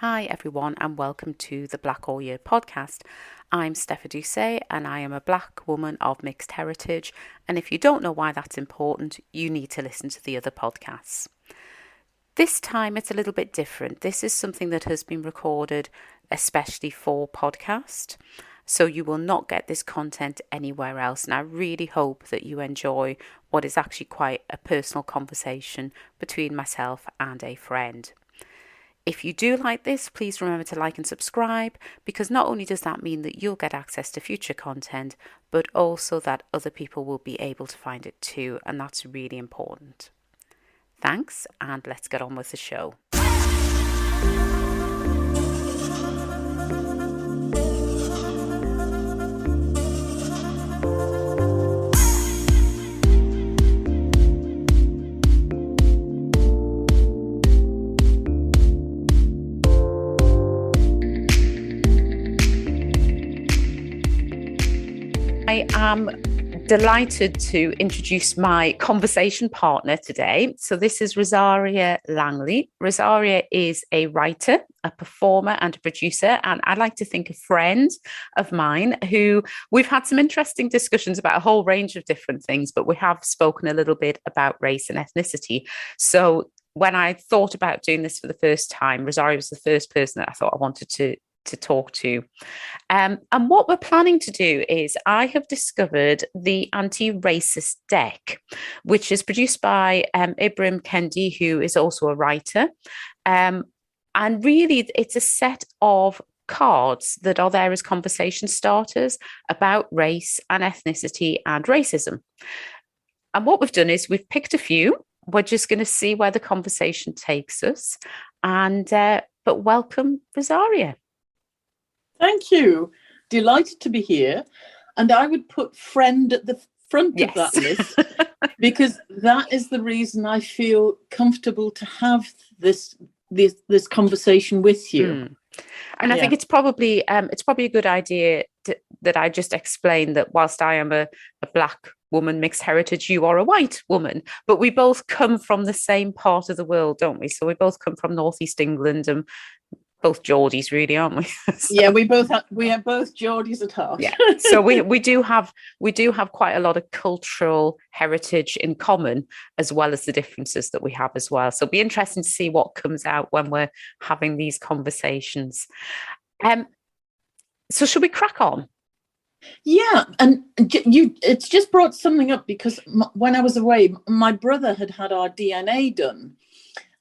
Hi everyone and welcome to the Black All Year podcast. I'm Steph Edusei and I am a black woman of mixed heritage, and if you don't know why that's important, you need to listen to the other podcasts. This time it's a little bit different. This is something that has been recorded especially for podcast, so you will not get this content anywhere else, and I really hope that you enjoy what is actually quite a personal conversation between myself and a friend. If you do like this, please remember to like and subscribe, because not only does that mean that you'll get access to future content, but also that other people will be able to find it too, and that's really important. Thanks, and let's get on with the show. I am delighted to introduce my conversation partner today. So this is Risaria Langley. Risaria is a writer, a performer and a producer, and I like to think a friend of mine who we've had some interesting discussions about a whole range of different things, but we have spoken a little bit about race and ethnicity. So when I thought about doing this for the first time, Risaria was the first person that I thought I wanted to talk to. And what we're planning to do is I have discovered the Antiracist Deck, which is produced by Ibrahim Kendi, who is also a writer. And really, it's a set of cards that are there as conversation starters about race and ethnicity and racism. And what we've done is we've picked a few. We're just going to see where the conversation takes us. And but welcome, Risaria. Thank you. Delighted to be here. And I would put friend at the front of that list because that is the reason I feel comfortable to have this conversation with you. And I think it's probably a good idea that I just explain that whilst I am a black woman, mixed heritage, you are a white woman, but we both come from the same part of the world, don't we? So we both come from Northeast England and both Geordies, really, aren't we? So, yeah, we are both Geordies at heart. Yeah. So we do have quite a lot of cultural heritage in common, as well as the differences that we have as well. So it'll be interesting to see what comes out when we're having these conversations. So should we crack on? Yeah, and it's just brought something up because when I was away, my brother had our DNA done.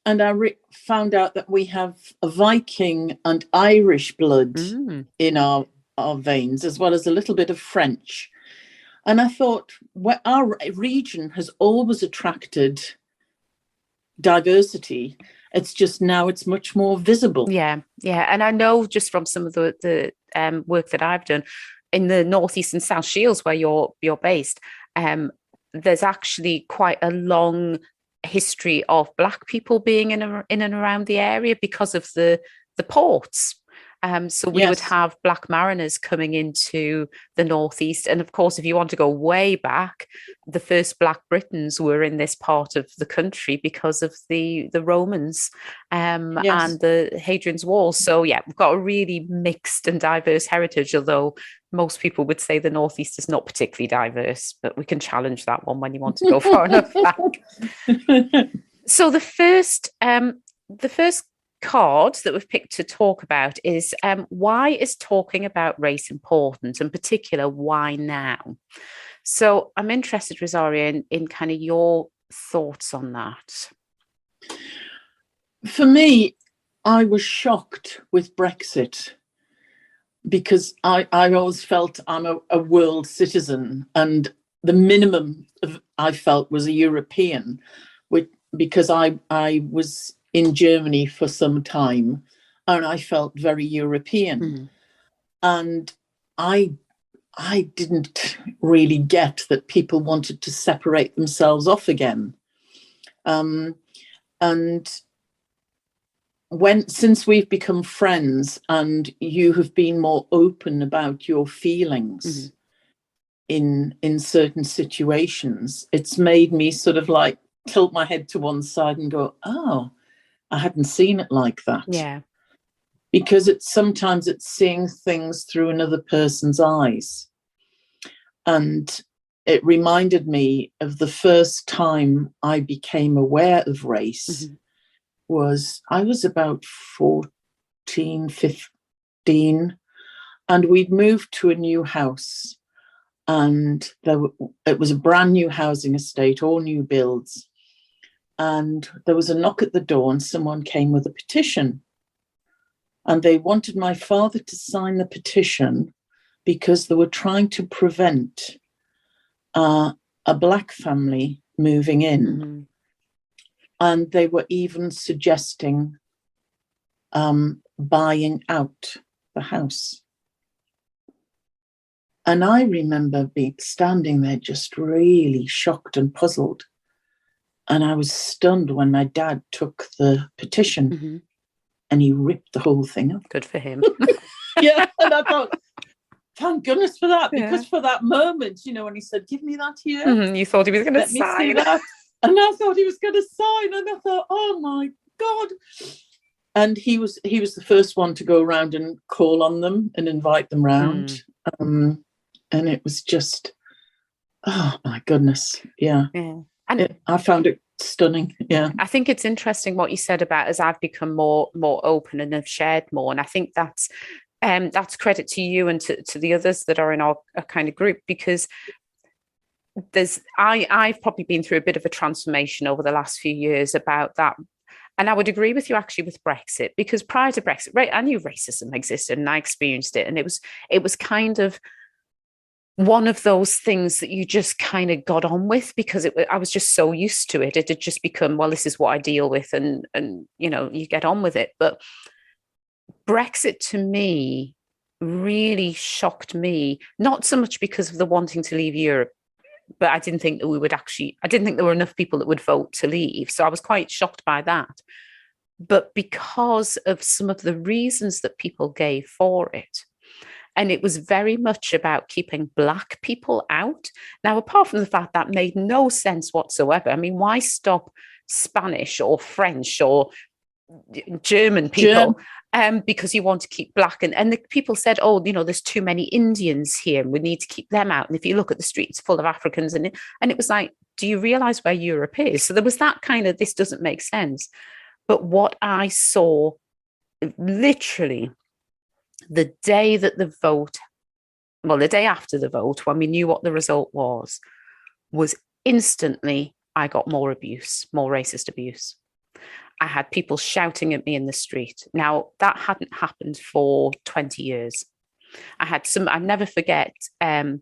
And I found out that we have a Viking and Irish blood in our veins, as well as a little bit of French. And I thought, our region has always attracted diversity. It's just now it's much more visible. Yeah. And I know just from some of the work that I've done in the Northeast and South Shields, where you're based, there's actually quite a long history of black people being in and around the area because of the ports. So we would have black mariners coming into the Northeast. And of course, if you want to go way back, the first Black Britons were in this part of the country because of the Romans and the Hadrian's Wall. So yeah, we've got a really mixed and diverse heritage, although most people would say the Northeast is not particularly diverse, but we can challenge that one when you want to go far enough back. So the first card that we've picked to talk about is why is talking about race important, in particular, why now? So I'm interested, Risaria, in kind of your thoughts on that. For me, I was shocked with Brexit because I always felt I'm a world citizen, and the minimum I felt was a European, because I was in Germany for some time and I felt very European. And I didn't really get that people wanted to separate themselves off again. And since we've become friends and you have been more open about your feelings in certain situations, it's made me sort of like tilt my head to one side and go, oh, I hadn't seen it like that. Yeah. because sometimes it's seeing things through another person's eyes. And it reminded me of the first time I became aware of race. I was about 14, 15, and we'd moved to a new house, and it was a brand new housing estate, all new builds. And there was a knock at the door, and someone came with a petition. And they wanted my father to sign the petition because they were trying to prevent a black family moving in. And they were even suggesting buying out the house. And I remember standing there just really shocked and puzzled. And I was stunned when my dad took the petition and he ripped the whole thing up. Good for him. Yeah, and I thought, thank goodness for that, because for that moment, when he said, give me that here. You thought he was going to sign. Let me see that. And I thought he was going to sign, and I thought, oh my God. And he was the first one to go around and call on them and invite them round. And it was just, oh my goodness. Yeah. And I found it stunning. Yeah. I think it's interesting what you said about as I've become more open and have shared more. And I think that's credit to you and to the others that are in our kind of group, because I've probably been through a bit of a transformation over the last few years about that. And I would agree with you actually with Brexit, because prior to Brexit, right, I knew racism existed and I experienced it. And it was kind of one of those things that you just kind of got on with, because I was just so used to it. It had just become, well, this is what I deal with, and you get on with it. But Brexit to me really shocked me, not so much because of the wanting to leave Europe, but I didn't think there were enough people that would vote to leave. So I was quite shocked by that. But because of some of the reasons that people gave for it, and it was very much about keeping Black people out. Now, apart from the fact that made no sense whatsoever. I mean, why stop Spanish or French or German people because you want to keep Black? And the people said, oh, there's too many Indians here and we need to keep them out. And if you look at the streets full of Africans, and it was like, do you realize where Europe is? So there was that kind of, this doesn't make sense. But what I saw literally the day after the vote, when we knew what the result was instantly I got more abuse, more racist abuse. I had people shouting at me in the street. Now, that hadn't happened for 20 years. I never forget, I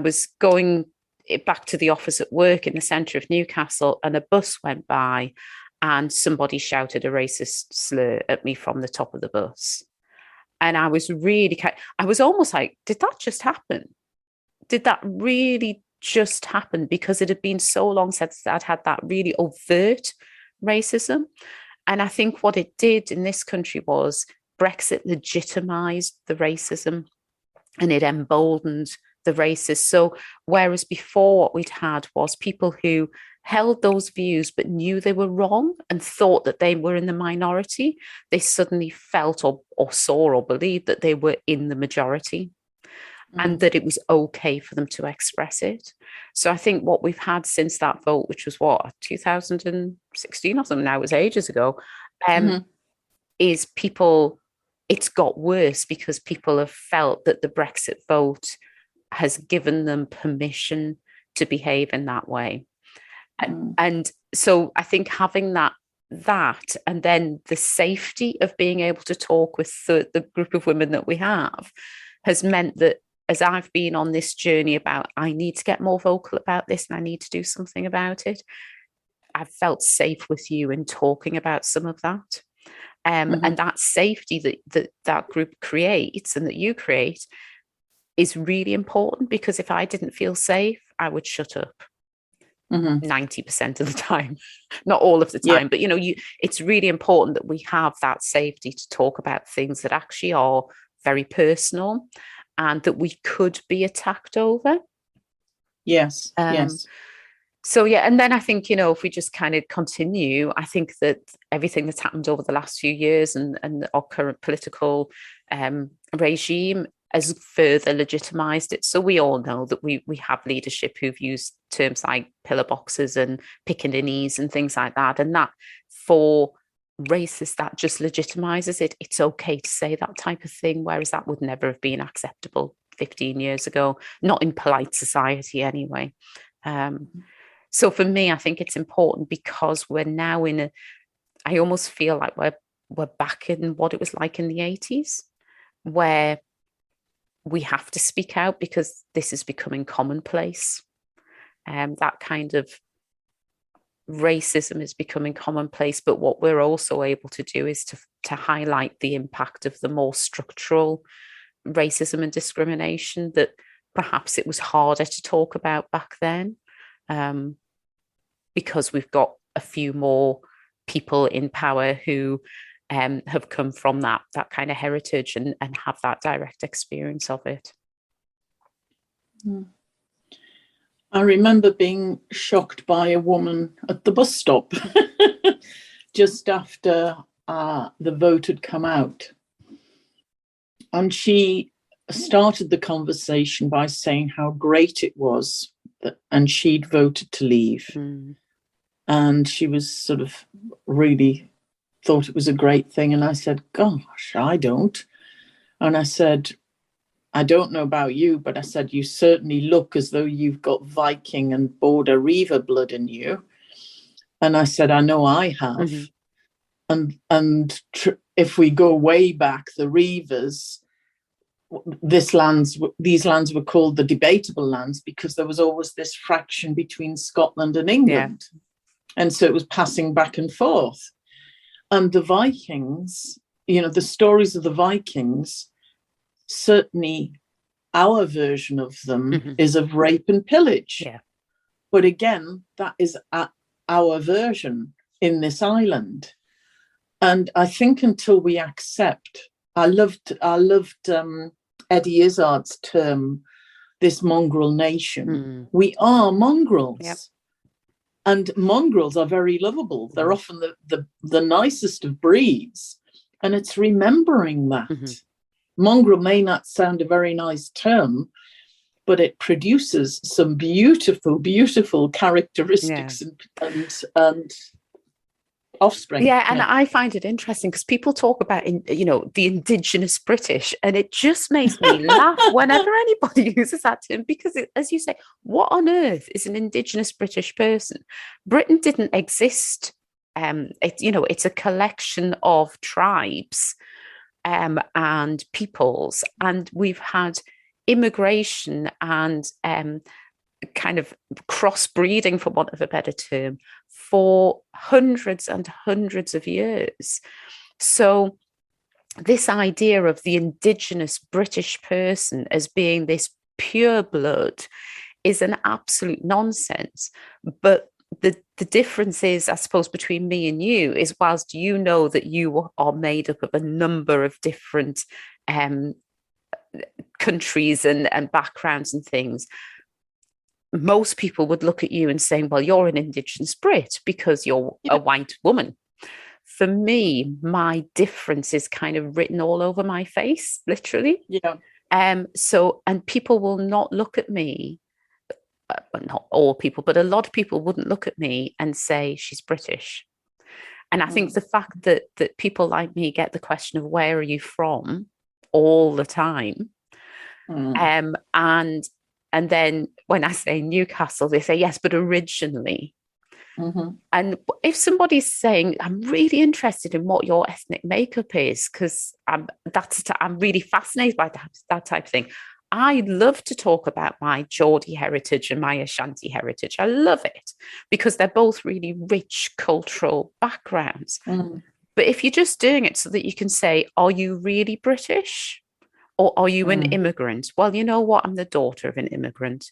was going back to the office at work in the centre of Newcastle, and a bus went by and somebody shouted a racist slur at me from the top of the bus. And I was almost like, did that just happen? Did that really just happen? Because it had been so long since I'd had that really overt racism. And I think what it did in this country was Brexit legitimized the racism and it emboldened the racists. So whereas before what we'd had was people who held those views but knew they were wrong and thought that they were in the minority, they suddenly felt or saw or believed that they were in the majority and that it was okay for them to express it. So I think what we've had since that vote, which was 2016 or something now, it was ages ago, is people, it's got worse because people have felt that the Brexit vote has given them permission to behave in that way. And so I think having that and then the safety of being able to talk with the group of women that we have has meant that as I've been on this journey about I need to get more vocal about this and I need to do something about it, I've felt safe with you in talking about some of that. And that safety that group creates and that you create is really important, because if I didn't feel safe, I would shut up. 90% of the time, not all of the time, but it's really important that we have that safety to talk about things that actually are very personal and that we could be attacked over. Yes. So, yeah, and then I think, if we just kind of continue, I think that everything that's happened over the last few years and our current political regime has further legitimised it. So we all know that we have leadership who've used terms like pillar boxes and pickaninnies and things like that. And that, for racists, that just legitimises it. It's okay to say that type of thing, whereas that would never have been acceptable 15 years ago, not in polite society anyway. So for me, I think it's important because we're now I almost feel like we're back in what it was like in the 80s, where we have to speak out because this is becoming commonplace. That kind of racism is becoming commonplace, but what we're also able to do is to highlight the impact of the more structural racism and discrimination that perhaps it was harder to talk about back then. Because we've got a few more people in power who have come from that kind of heritage and have that direct experience of it. I remember being shocked by a woman at the bus stop just after the vote had come out. And she started the conversation by saying how great it was and she'd voted to leave. And she was sort of really thought it was a great thing. And I said, gosh, I don't. And I said, I don't know about you, but I said, you certainly look as though you've got Viking and Border Reaver blood in you. And I said, I know I have. And if we go way back, the Reavers, these lands were called the debatable lands because there was always this fraction between Scotland and England. Yeah. And so it was passing back and forth. And the Vikings, the stories of the Vikings, certainly our version of them is of rape and pillage. Yeah. But again, that is our version in this island. And I think until we accept, I loved Eddie Izzard's term, this mongrel nation. We are mongrels. Yep. And mongrels are very lovable. They're often the nicest of breeds. And it's remembering that. Mongrel may not sound a very nice term, but it produces some beautiful, beautiful characteristics and offspring. Yeah, and I find it interesting because people talk about, the indigenous British, and it just makes me laugh whenever anybody uses that term because, as you say, what on earth is an indigenous British person? Britain didn't exist. It's a collection of tribes and peoples, and we've had immigration and kind of crossbreeding, for want of a better term, for hundreds and hundreds of years. So this idea of the indigenous British person as being this pure blood is an absolute nonsense. But the difference is, I suppose, between me and you is, whilst you know that you are made up of a number of different countries and backgrounds and things, most people would look at you and say, well, you're an indigenous Brit because you're a white woman. For me, my difference is kind of written all over my face, literally. Yeah. And people will not look at me, not all people, but a lot of people wouldn't look at me and say she's British. And I think the fact that people like me get the question of where are you from all the time, and then when I say Newcastle, they say, yes, but originally. And if somebody's saying, I'm really interested in what your ethnic makeup is, because I'm really fascinated by that type of thing. I love to talk about my Geordie heritage and my Ashanti heritage. I love it because they're both really rich cultural backgrounds. But if you're just doing it so that you can say, are you really British? Or are you an immigrant? Well, you know what? I'm the daughter of an immigrant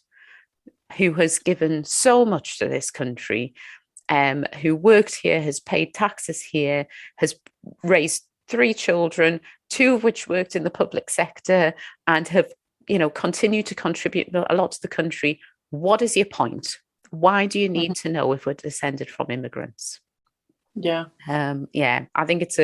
who has given so much to this country, who worked here, has paid taxes here, has raised 3 children, 2 of which worked in the public sector and have, continued to contribute a lot to the country. What is your point? Why do you need to know if we're descended from immigrants? Yeah. I think it's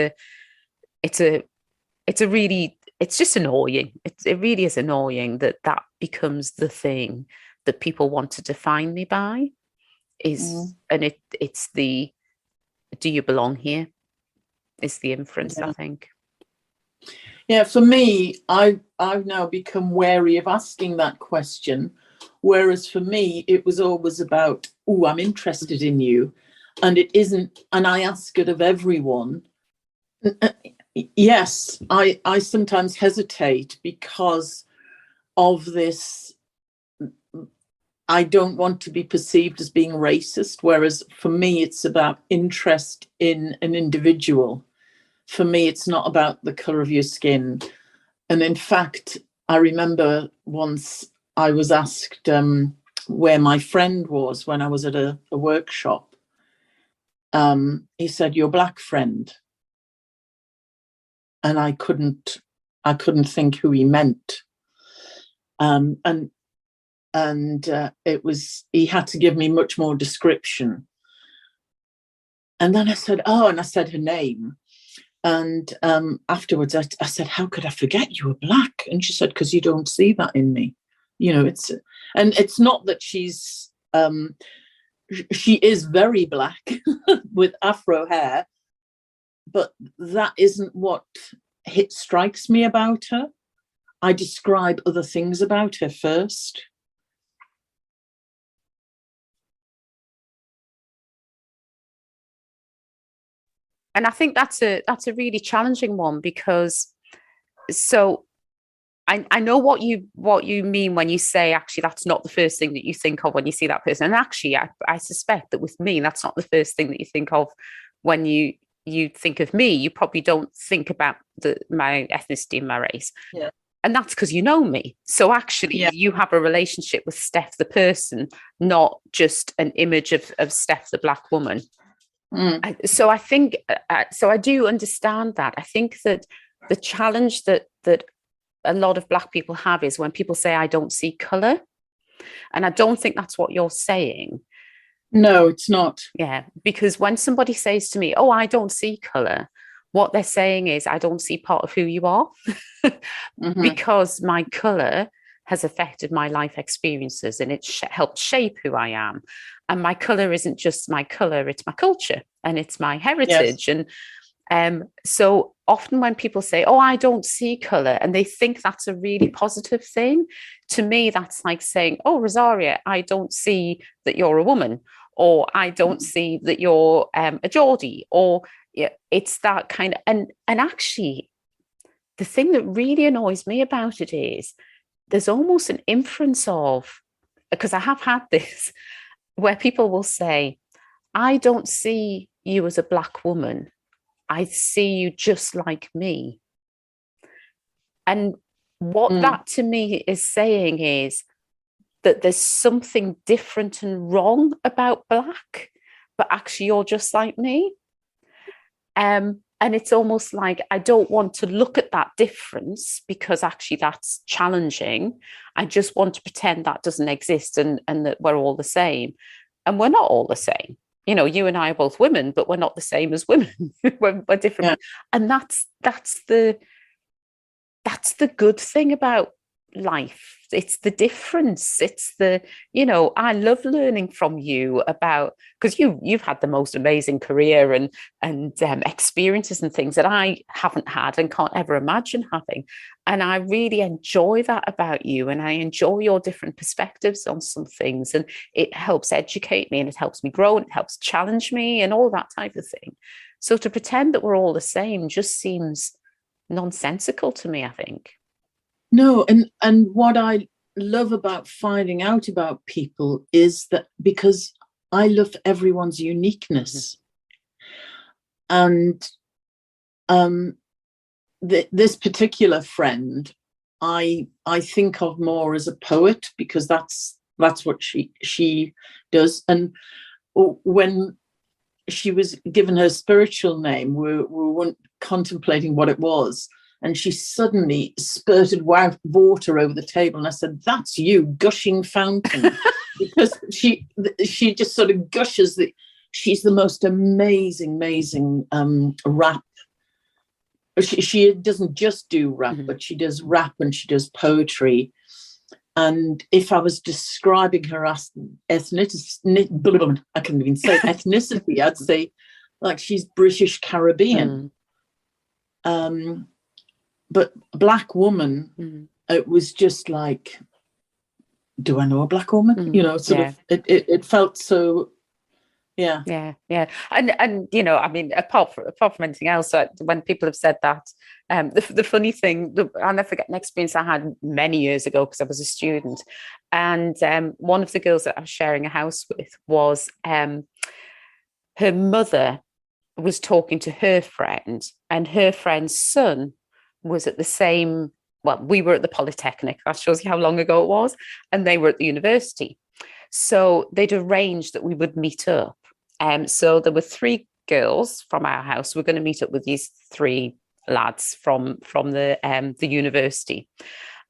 just annoying. It really is annoying that becomes the thing that people want to define me by. And it's the, do you belong here? Is the inference, I think. Yeah, for me, I've now become wary of asking that question. Whereas for me, it was always about, oh, I'm interested in you. And it isn't, and I ask it of everyone. Yes, I sometimes hesitate because of this. I don't want to be perceived as being racist, whereas for me, it's about interest in an individual. For me, it's not about the colour of your skin. And in fact, I remember once I was asked where my friend was when I was at a workshop. He said, "Your black friend." And I couldn't think who he meant. And it was, he had to give me much more description. And then I said, oh, and I said her name. And afterwards I said, how could I forget you were black? And she said, because you don't see that in me. You know, it's not that she's, she is very black with afro hair, but that isn't what strikes me about her. I describe other things about her first. And I think that's a really challenging one, because so I know what you mean when you say, actually, that's not the first thing that you think of when you see that person. And actually, I suspect that with me, that's not the first thing that you think of when you think of me. You probably don't think about my ethnicity and my race. Yeah. And that's because you know me. So actually, you have a relationship with Steph, the person, not just an image of Steph, the black woman. So I think, so I do understand that. I think that the challenge that a lot of black people have is when people say, I don't see colour. And I don't think that's what you're saying. No, it's not. Yeah, because when somebody says to me, oh, I don't see colour, what they're saying is, I don't see part of who you are. Because my colour has affected my life experiences, and it's helped shape who I am. And my colour isn't just my colour, it's my culture and it's my heritage. Yes. And so often when people say, oh, I don't see colour, and they think that's a really positive thing, to me, that's like saying, oh, Risaria, I don't see that you're a woman, or I don't see that you're a Geordie, or it's that kind of, and actually, the thing that really annoys me about it is there's almost an inference of, because I have had this, where people will say, I don't see you as a black woman. I see you just like me. And what that to me is saying is that there's something different and wrong about black, but actually you're just like me. And it's almost like I don't want to look at that difference, because actually that's challenging. I just want to pretend that doesn't exist, and that we're all the same. And we're not all the same. You know, you and I are both women, but we're not the same as women. we're different. Yeah. And that's the good thing about life. It's the difference. It's the, you know, I love learning from you about, because you've had the most amazing career and experiences and things that I haven't had and can't ever imagine having. And I really enjoy that about you. And I enjoy your different perspectives on some things. And it helps educate me, and it helps me grow, and it helps challenge me and all that type of thing. So to pretend that we're all the same just seems nonsensical to me, I think. No, and what I love about finding out about people is that, because I love everyone's uniqueness. And this particular friend, I think of more as a poet, because that's what she does. And when she was given her spiritual name, we weren't contemplating what it was. and she suddenly spurted water over the table. And I said, "That's you, gushing fountain." Because she just sort of gushes. She's the most amazing rap. She doesn't just do rap, but she does rap and she does poetry. And if I was describing her ethnicity, I can't even say ethnicity, I'd say like she's British Caribbean. But Black woman, it was just like, do I know a Black woman? You know, sort of, it felt so, yeah. And you know, I mean, apart from anything else, when people have said that, the funny thing, I'll never forget an experience I had many years ago because I was a student, and one of the girls that I was sharing a house with was her mother was talking to her friend, and her friend's son was at the same. Well, we were at the Polytechnic. That shows you how long ago it was, and they were at the university. So they'd arranged that we would meet up. So there were 3 girls from our house. We're going to meet up with these 3 lads from the university,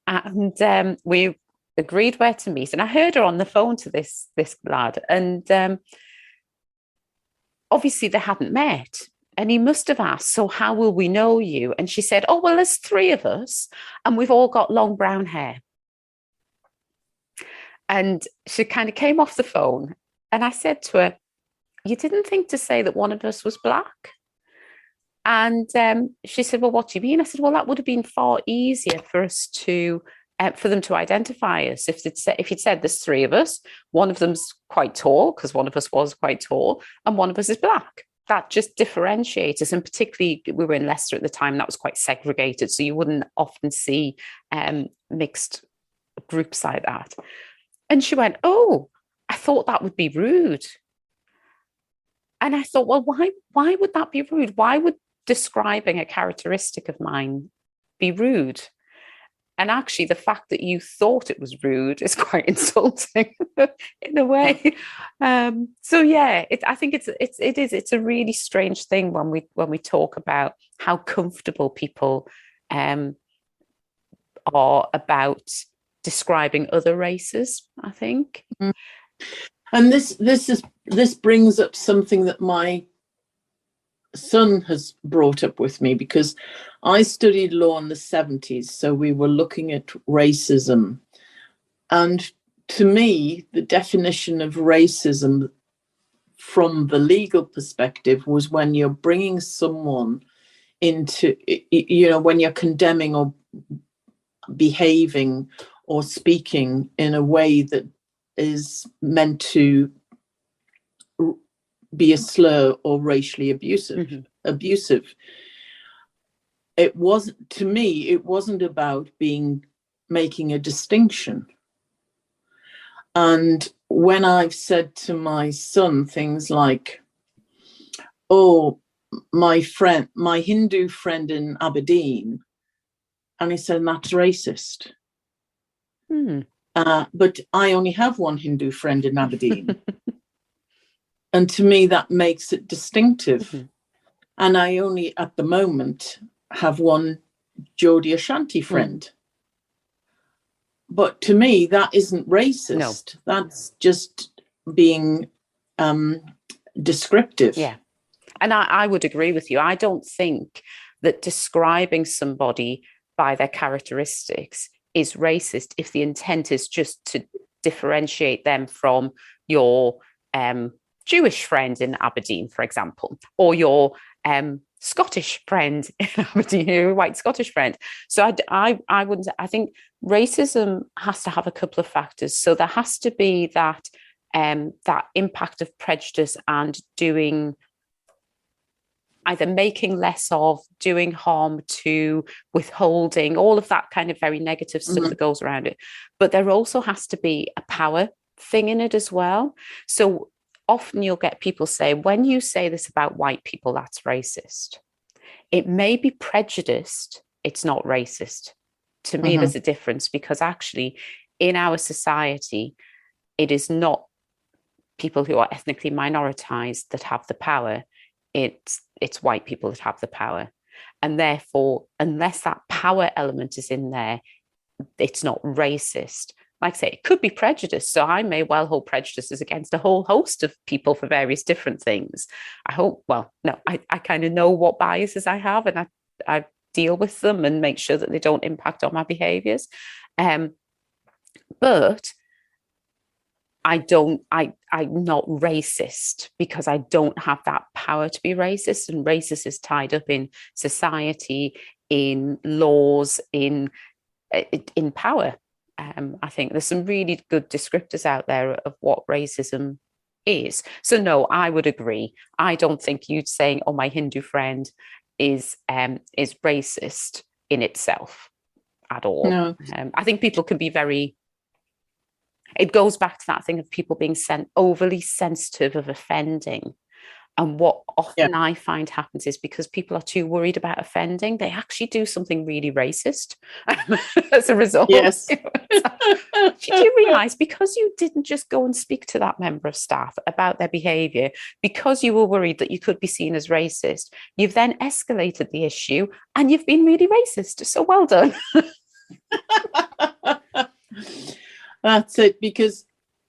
and we agreed where to meet. And I heard her on the phone to this lad, and obviously they hadn't met. And he must have asked, "So how will we know you?" And she said, "Oh, well, there's 3 of us, and we've all got long brown hair." And she kind of came off the phone, and I said to her, "You didn't think to say that one of us was Black?" And she said, "Well, what do you mean?" I said, "Well, that would have been far easier for us to, for them to identify us. If you'd said there's 3 of us, one of them's quite tall, because one of us was quite tall, and one of us is Black. That just differentiates us." And particularly, we were in Leicester at the time, that was quite segregated. So you wouldn't often see mixed groups like that. And she went, "Oh, I thought that would be rude." And I thought, well, why would that be rude? Why would describing a characteristic of mine be rude? And actually, the fact that you thought it was rude is quite insulting in a way. So yeah, I think it's a really strange thing when we talk about how comfortable people are about describing other races, I think. And this brings up something that my son has brought up with me, because I studied law in the 70s, so we were looking at racism. And to me, the definition of racism from the legal perspective was when you're bringing someone into, you know, when you're condemning or behaving or speaking in a way that is meant to be a slur or racially abusive. It wasn't, to me, it wasn't about making a distinction. And when I've said to my son things like, "Oh, my Hindu friend in Aberdeen," and he said, "That's racist." But I only have one Hindu friend in Aberdeen. And to me, that makes it distinctive. And I only, at the moment, have one Geordie Ashanti friend. But to me, that isn't racist. No. That's just being descriptive. Yeah. And I would agree with you. I don't think that describing somebody by their characteristics is racist if the intent is just to differentiate them from your Jewish friend in Aberdeen, for example, or your Scottish friend in Aberdeen, your white Scottish friend. So I wouldn't. I think racism has to have a couple of factors. So there has to be that that impact of prejudice and doing, either making less of, doing harm to, withholding, all of that kind of very negative stuff that goes around it. But there also has to be a power thing in it as well. So often you'll get people say, when you say this about white people, that's racist. It may be prejudiced, it's not racist. To me, there's a difference, because actually in our society, it is not people who are ethnically minoritized that have the power. It's white people that have the power. And therefore, unless that power element is in there, it's not racist. Like I say, it could be prejudice. So I may well hold prejudices against a whole host of people for various different things. I hope, well, no, I kind of know what biases I have, and I deal with them and make sure that they don't impact on my behaviors. But I'm not racist because I don't have that power to be racist. And racist is tied up in society, in laws, in power. I think there's some really good descriptors out there of what racism is. So no, I would agree. I don't think you saying, "Oh, my Hindu friend is racist" in itself at all. No. I think people can be very. It goes back to that thing of people being overly sensitive of offending. And what often I find happens is because people are too worried about offending, they actually do something really racist as a result. Yes. Did you realise, because you didn't just go and speak to that member of staff about their behaviour, because you were worried that you could be seen as racist, you've then escalated the issue and you've been really racist. So well done. That's it, because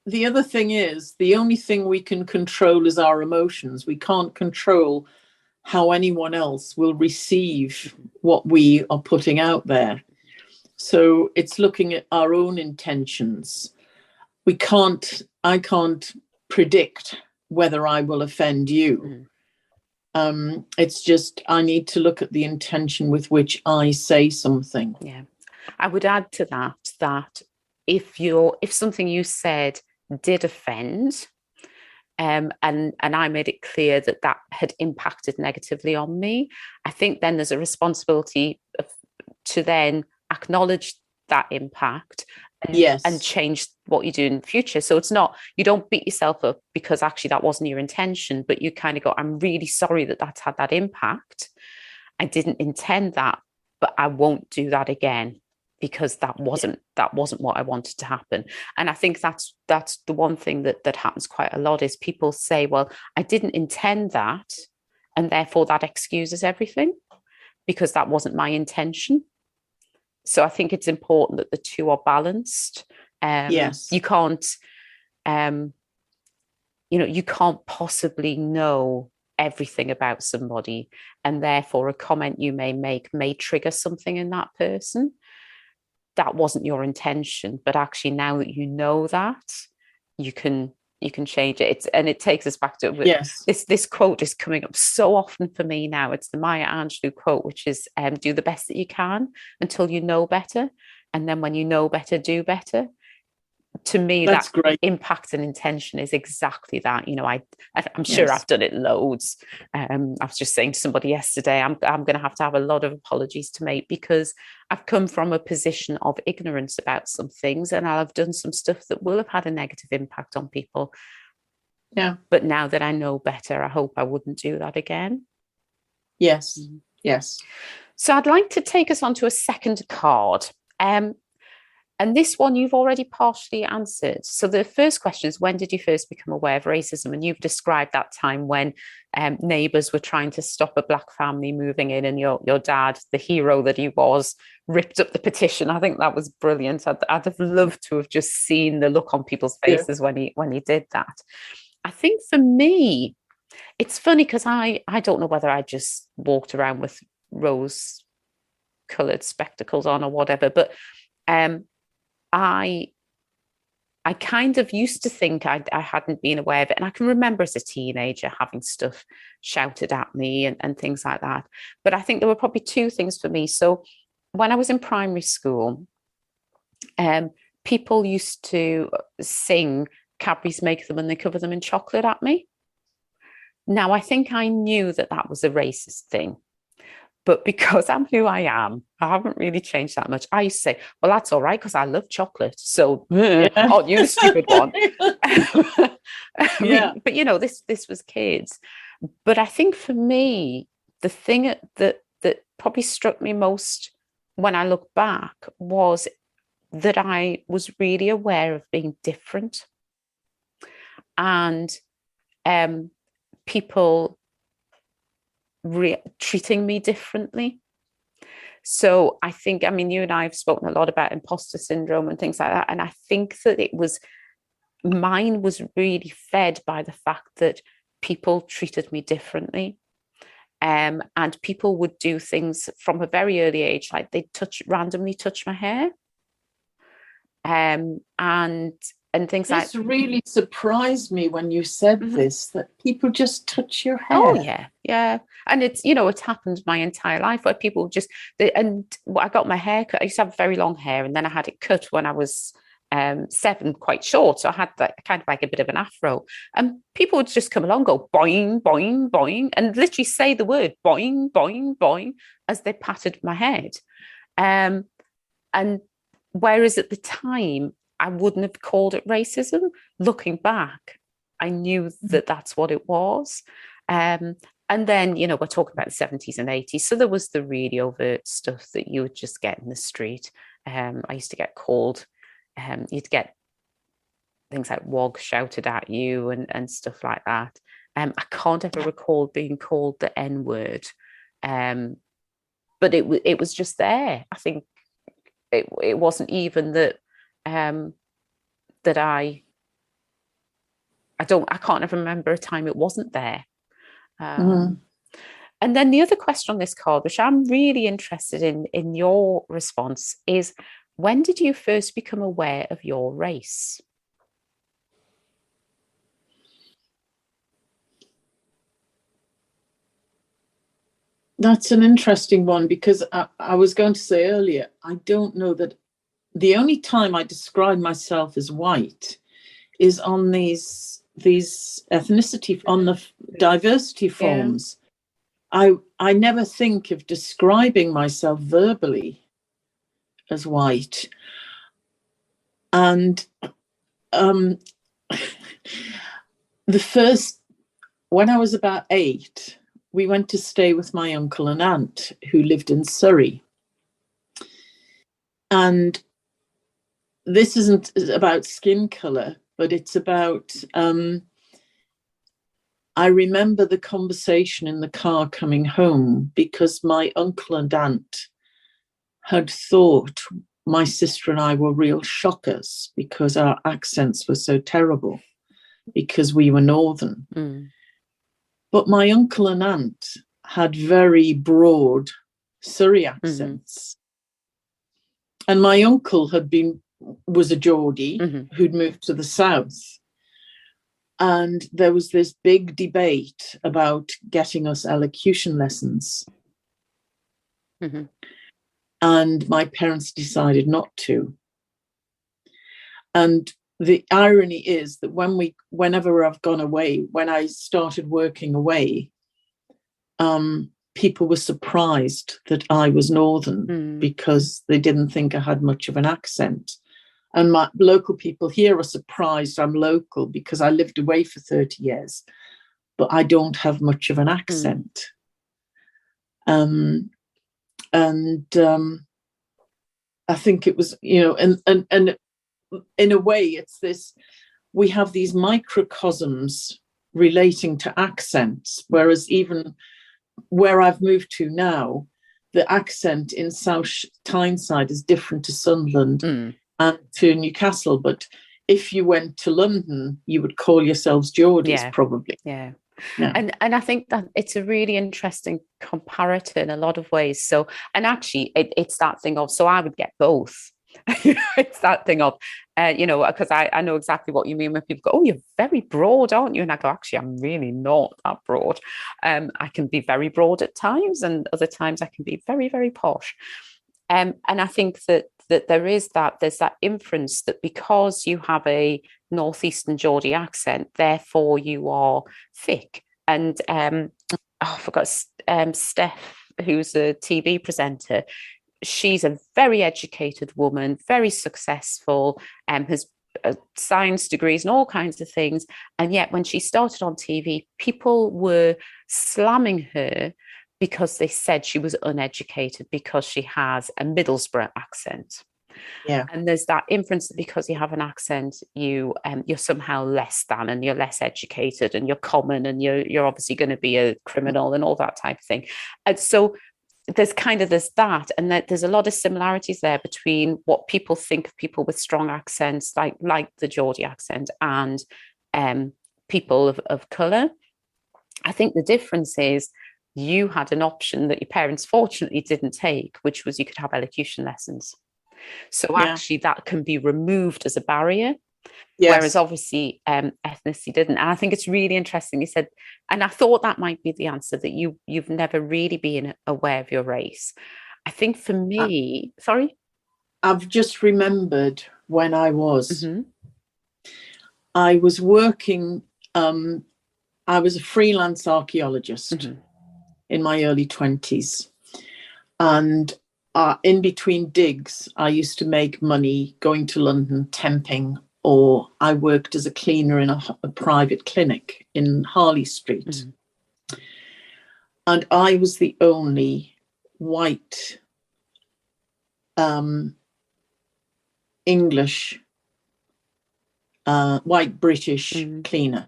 the other thing is, the only thing we can control is our emotions. We can't control how anyone else will receive what we are putting out there. So it's looking at our own intentions. I can't predict whether I will offend you. It's just, I need to look at the intention with which I say something. Yeah. I would add to that if something you said did offend, and I made it clear that had impacted negatively on me, I think then there's a responsibility to then acknowledge that impact and change what you do in the future. So it's not, you don't beat yourself up because actually that wasn't your intention, but you kind of go, I'm really sorry that that's had that impact. I didn't intend that, but I won't do that again, because that wasn't what I wanted to happen. And I think that's the one thing that happens quite a lot, is people say, well, I didn't intend that, and therefore that excuses everything because that wasn't my intention. So I think it's important that the two are balanced. Yes. You can't, you can't possibly know everything about somebody, and therefore a comment you may make may trigger something in that person. That wasn't your intention, but actually now that you know that, you can change it. It takes us back to this quote is coming up so often for me now. It's the Maya Angelou quote, which is do the best that you can until you know better, and then when you know better, do better. To me, that's great. Impact and intention is exactly that. I'm sure I've done it loads. I was just saying to somebody yesterday, I'm going to have a lot of apologies to make, because I've come from a position of ignorance about some things, and I've done some stuff that will have had a negative impact on people. Yeah. But now that I know better, I hope I wouldn't do that again. Yes. Yes. So I'd like to take us on to a second card. And this one you've already partially answered. So the first question is, when did you first become aware of racism? And you've described that time when neighbours were trying to stop a black family moving in, and your dad, the hero that he was, ripped up the petition. I think that was brilliant. I'd have loved to have just seen the look on people's faces when he did that. I think for me, it's funny because I don't know whether I just walked around with rose-coloured spectacles on or whatever, but I kind of used to think I hadn't been aware of it. And I can remember as a teenager having stuff shouted at me and things like that. But I think there were probably two things for me. So when I was in primary school, people used to sing Cadbury's Make Them and They Cover Them in Chocolate at me. Now, I think I knew that was a racist thing. But because I'm who I am, I haven't really changed that much. I used to say, well, that's all right because I love chocolate. So aren't you the stupid one? But, this was kids. But I think for me, the thing that probably struck me most when I look back was that I was really aware of being different. And people treating me differently. So I think, I mean, you and I have spoken a lot about imposter syndrome and things like that. And I think that mine was really fed by the fact that people treated me differently. And people would do things from a very early age, like they'd randomly touch my hair. And things like this really surprised me when you said this, that people just touch your hair. Oh yeah. And it's happened my entire life where people just I got my hair cut. I used to have very long hair, and then I had it cut when I was 7, quite short. So I had that kind of like a bit of an afro, and people would just come along, go boing, boing, boing, and literally say the word boing, boing, boing as they patted my head. And whereas at the time, I wouldn't have called it racism. Looking back, I knew that that's what it was. And then, we're talking about the 70s and 80s. So there was the really overt stuff that you would just get in the street. I used to get called, you'd get things like wog shouted at you and stuff like that. I can't ever recall being called the N-word. But it was just there. I think it wasn't even that that I can't ever remember a time it wasn't there. And then the other question on this card, which I'm really interested in your response, is when did you first become aware of your race? That's an interesting one, because I was going to say earlier, I don't know that the only time I describe myself as white is on these ethnicity, on the diversity forms. I never think of describing myself verbally as white. And when I was about 8, we went to stay with my uncle and aunt who lived in Surrey. And this isn't about skin colour, but it's about, I remember the conversation in the car coming home, because my uncle and aunt had thought my sister and I were real shockers because our accents were so terrible, because we were Northern. But my uncle and aunt had very broad Surrey accents. And my uncle was a Geordie who'd moved to the south. And there was this big debate about getting us elocution lessons. And my parents decided not to. And the irony is that whenever I've gone away, when I started working away, people were surprised that I was Northern because they didn't think I had much of an accent. And my local people here are surprised I'm local because I lived away for 30 years, but I don't have much of an accent. I think it was, and in a way it's this, we have these microcosms relating to accents, whereas even where I've moved to now, the accent in South Tyneside is different to Sunderland and to Newcastle. But if you went to London, you would call yourselves Geordies, probably. Yeah. And I think that it's a really interesting comparator in a lot of ways. So, and actually it's that thing of, so I would get both. It's that thing of, because I know exactly what you mean when people go, oh, you're very broad, aren't you? And I go, actually, I'm really not that broad. I can be very broad at times, and other times I can be very, very posh. And I think that there's that inference that because you have a northeastern Geordie accent, therefore you are thick. And I forgot, Steph, who's a TV presenter, she's a very educated woman, very successful, has science degrees and all kinds of things. And yet when she started on TV, people were slamming her because they said she was uneducated because she has a Middlesbrough accent. Yeah. And there's that inference that because you have an accent, you're somehow less than, and you're less educated, and you're common, and you're obviously going to be a criminal and all that type of thing. And so there's that, and there's a lot of similarities there between what people think of people with strong accents, like the Geordie accent, and people of colour. I think the difference is you had an option that your parents fortunately didn't take, which was you could have elocution lessons. So actually that can be removed as a barrier. Yes. Whereas obviously ethnicity didn't. And I think it's really interesting. You said, and I thought that might be the answer, that you've never really been aware of your race. I think for me, sorry? I've just remembered when I was working, I was a freelance archaeologist in my early 20s. And in between digs, I used to make money going to London temping, or I worked as a cleaner in a private clinic in Harley Street. And I was the only white English, white British cleaner.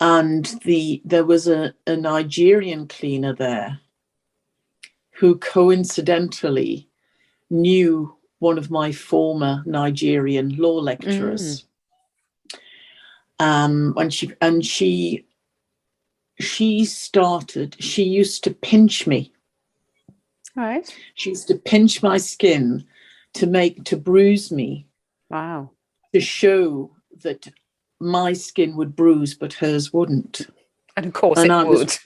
And there was a Nigerian cleaner there who coincidentally knew one of my former Nigerian law lecturers. She used to pinch me. Right. She used to pinch my skin to bruise me. Wow. To show that my skin would bruise, but hers wouldn't. And of course it would.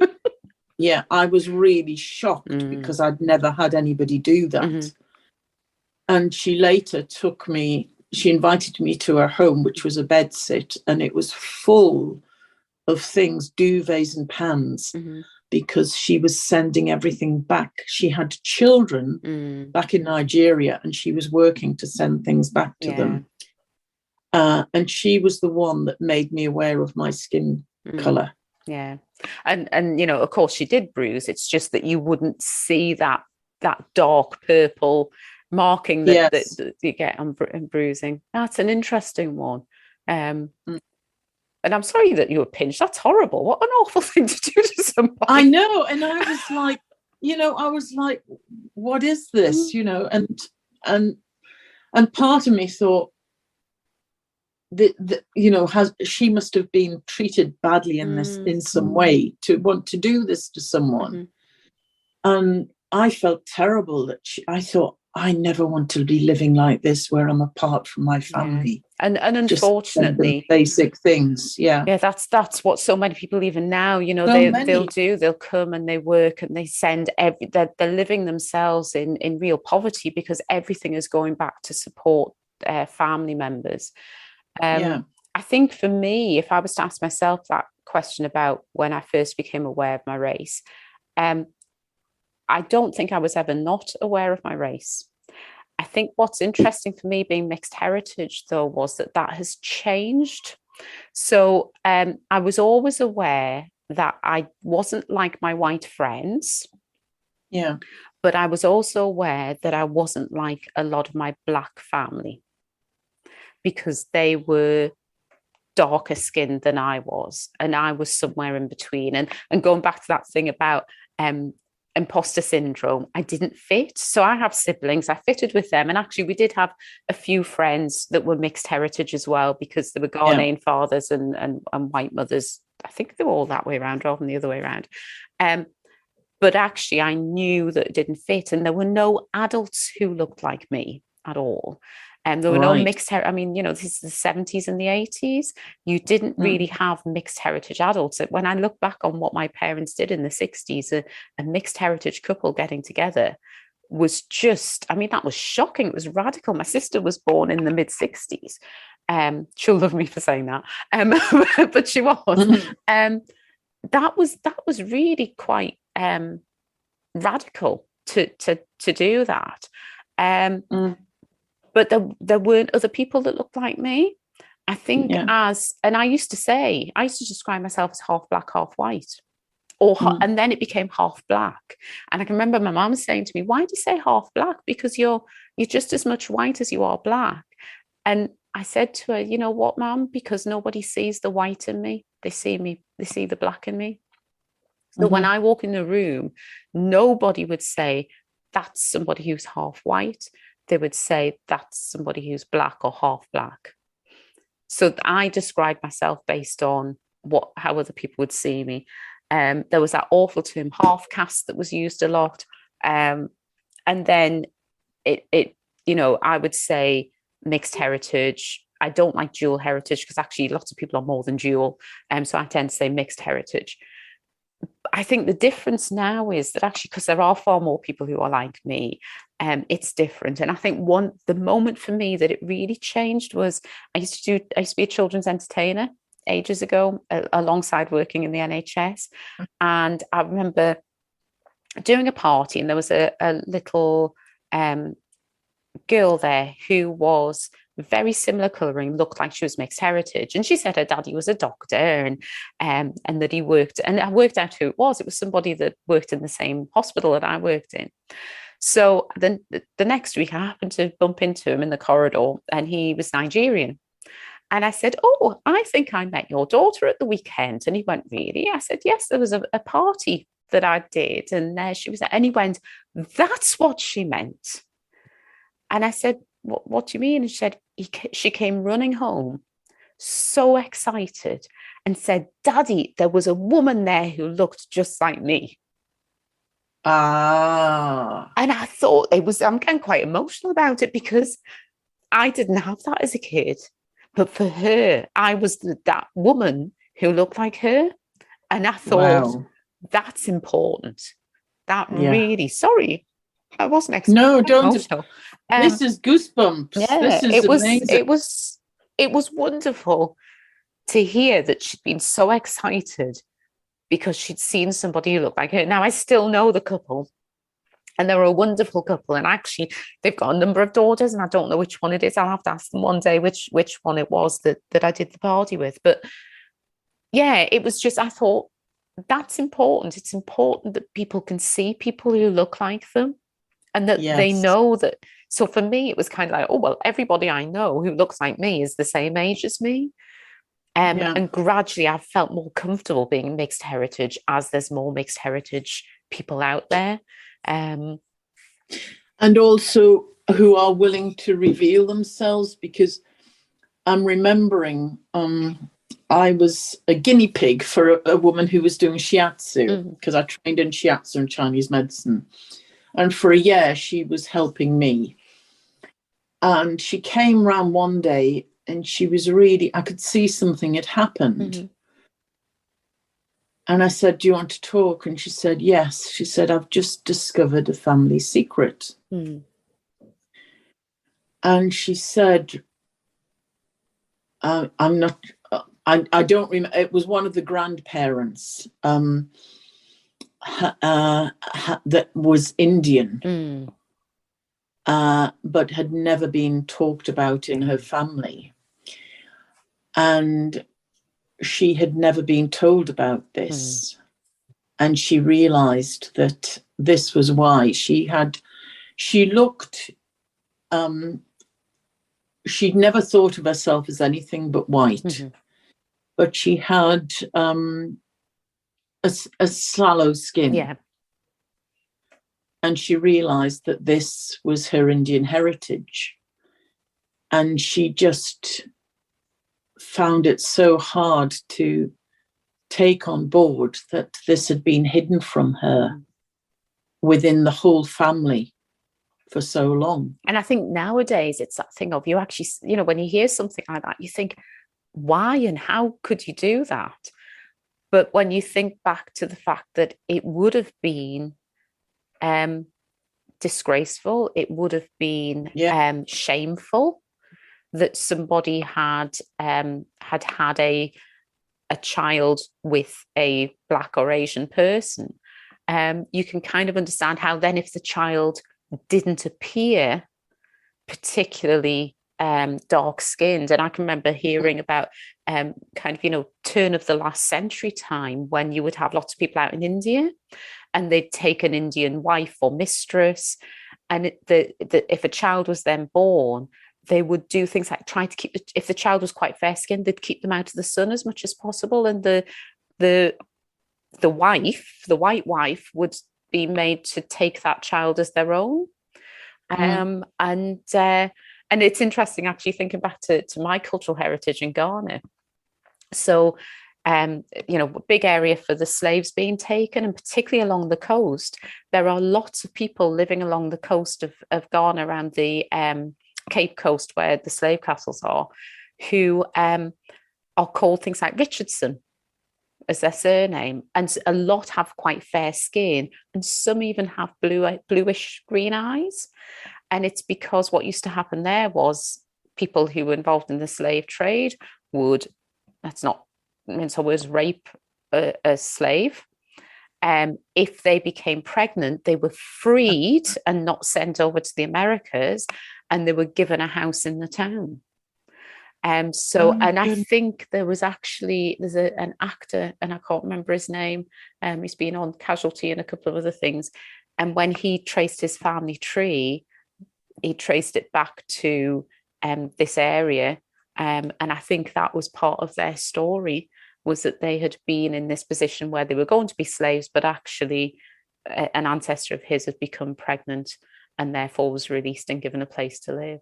Yeah, I was really shocked because I'd never had anybody do that. And she later she invited me to her home, which was a bedsit, and it was full of things, duvets and pans, because she was sending everything back. She had children back in Nigeria, and she was working to send things back to them. And she was the one that made me aware of my skin colour. Yeah. And of course she did bruise. It's just that you wouldn't see that dark purple marking that you get on bruising. That's an interesting one. And I'm sorry that you were pinched. That's horrible. What an awful thing to do to somebody. I know. And I was like, what is this? And part of me thought, she must have been treated badly in some way to want to do this to someone. And I felt terrible that I thought, I never want to be living like this, where I'm apart from my family. And unfortunately, basic things. That's what so many people even now, they'll come and they work and they send they're living themselves in real poverty because everything is going back to support their family members. I think for me, if I was to ask myself that question about when I first became aware of my race, I don't think I was ever not aware of my race. I think what's interesting for me being mixed heritage, though, was that has changed. So I was always aware that I wasn't like my white friends. Yeah. But I was also aware that I wasn't like a lot of my Black family, because they were darker skinned than I was, and I was somewhere in between. And going back to that thing about imposter syndrome, I didn't fit. So I have siblings, I fitted with them, and actually we did have a few friends that were mixed heritage as well, because there were Ghanaian fathers and white mothers. I think they were all that way around rather than the other way around. But actually I knew that it didn't fit, and there were no adults who looked like me at all. And there were no mixed this is the 70s and the 80s. You didn't really have mixed heritage adults. When I look back on what my parents did in the 60s, a mixed heritage couple getting together was just, that was shocking. It was radical. My sister was born in the mid 60s. She'll love me for saying that. But she was. That was really quite radical to do that. But there weren't other people that looked like me. I think and I used to describe myself as half Black, half white, and then it became half Black. And I can remember my mum saying to me, "Why do you say half Black? Because you're just as much white as you are Black." And I said to her, "You know what, Mum? Because nobody sees the white in me. They see the Black in me." But when I walk in the room, nobody would say, that's somebody who's half white. They would say, that's somebody who's black or half black. So I describe myself based on how other people would see me. There was that awful term half caste that was used a lot. And then I would say mixed heritage. I don't like dual heritage because actually lots of people are more than dual. So I tend to say mixed heritage. I think the difference now is that actually, because there are far more people who are like me, it's different. And I think the moment for me that it really changed was I used to be a children's entertainer ages ago, alongside working in the NHS. And I remember doing a party, and there was a little girl there who was very similar colouring, looked like she was mixed heritage, and she said her daddy was a doctor, and that he worked, and I worked out who it was. It was somebody that worked in the same hospital that I worked in. So then the next week I happened to bump into him in the corridor, and he was Nigerian. And I said, oh, I think I met your daughter at the weekend. And he went, really? I said, yes, there was a party that I did, and there she was. And he went, that's what she meant. And I said, what do you mean? And she said, she came running home so excited and said, Daddy, there was a woman there who looked just like me. And I thought I'm getting quite emotional about it because I didn't have that as a kid. But for her, I was that woman who looked like her. And I thought, that's important. That really, sorry, I wasn't expecting. No, don't. This is goosebumps. Yeah, this is amazing. It was wonderful to hear that she'd been so excited because she'd seen somebody who looked like her. Now, I still know the couple, and they're a wonderful couple. And actually, they've got a number of daughters, and I don't know which one it is. I'll have to ask them one day which one it was that I did the party with. But yeah, it was just, I thought, that's important. It's important that people can see people who look like them, and that they know that. So for me, it was kind of like, oh, well, everybody I know who looks like me is the same age as me. And gradually I've felt more comfortable being mixed heritage as there's more mixed heritage people out there. And also who are willing to reveal themselves, because I'm remembering I was a guinea pig for a woman who was doing shiatsu, because I trained in shiatsu and Chinese medicine. And for a year, she was helping me. And she came round one day and she was really, I could see something had happened. And I said, do you want to talk? And she said, yes. She said, I've just discovered a family secret. And she said, I'm not, I don't remember, it was one of the grandparents that was Indian, but had never been talked about in her family. And she had never been told about this. And she realized that this was why she looked, she'd never thought of herself as anything but white, but she had a sallow skin. Yeah. And she realized that this was her Indian heritage. And she just found it so hard to take on board that this had been hidden from her within the whole family for so long. And I think nowadays it's that thing of, you actually, when you hear something like that, you think, why and how could you do that? But when you think back to the fact that it would have been disgraceful, it would have been shameful that somebody had a child with a Black or Asian person, you can kind of understand how then, if the child didn't appear particularly dark skinned, and I can remember hearing about turn of the last century time, when you would have lots of people out in India and they'd take an Indian wife or mistress, and if a child was then born, they would do things like try to keep if the child was quite fair skinned, they'd keep them out of the sun as much as possible. And the the white wife, would be made to take that child as their own. And it's interesting actually thinking back to my cultural heritage in Ghana. So, big area for the slaves being taken, and particularly along the coast. There are lots of people living along the coast of Ghana, around the Cape Coast where the slave castles are, who are called things like Richardson as their surname. And a lot have quite fair skin, and some even have bluish green eyes. And it's because what used to happen there was people who were involved in the slave trade would, that's not meant to words, rape a slave. If they became pregnant, they were freed and not sent over to the Americas, and they were given a house in the town. I think there's an actor, and I can't remember his name. He's been on Casualty and a couple of other things. And when he traced his family tree, he traced it back to this area. And I think that was part of their story, was that they had been in this position where they were going to be slaves, but actually an ancestor of his had become pregnant and therefore was released and given a place to live.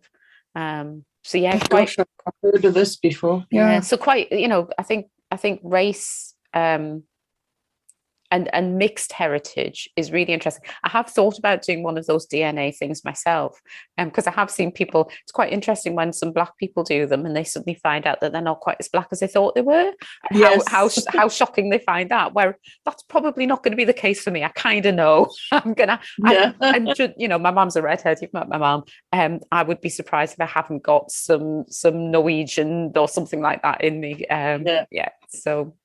So yeah, I've heard of this before. Yeah. So quite, I think race and mixed heritage is really interesting. I have thought about doing one of those DNA things myself, because I have seen people. It's quite interesting when some Black people do them and they suddenly find out that they're not quite as Black as they thought they were. And yes. how shocking they find that. Where that's probably not going to be the case for me. I kind of know. My mum's a redhead. You've met my mum. I would be surprised if I haven't got some Norwegian or something like that in me. So.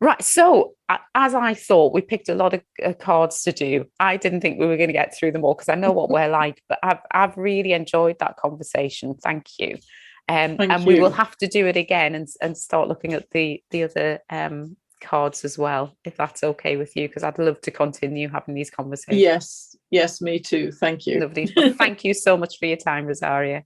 Right, so as I thought, we picked a lot of cards to do. I didn't think we were going to get through them all because I know what we're like, but I've really enjoyed that conversation. Thank you. Thank you. We will have to do it again and start looking at the other cards as well, if that's okay with you, because I'd love to continue having these conversations. Yes, me too. Thank you. Lovely. Thank you so much for your time, Risaria.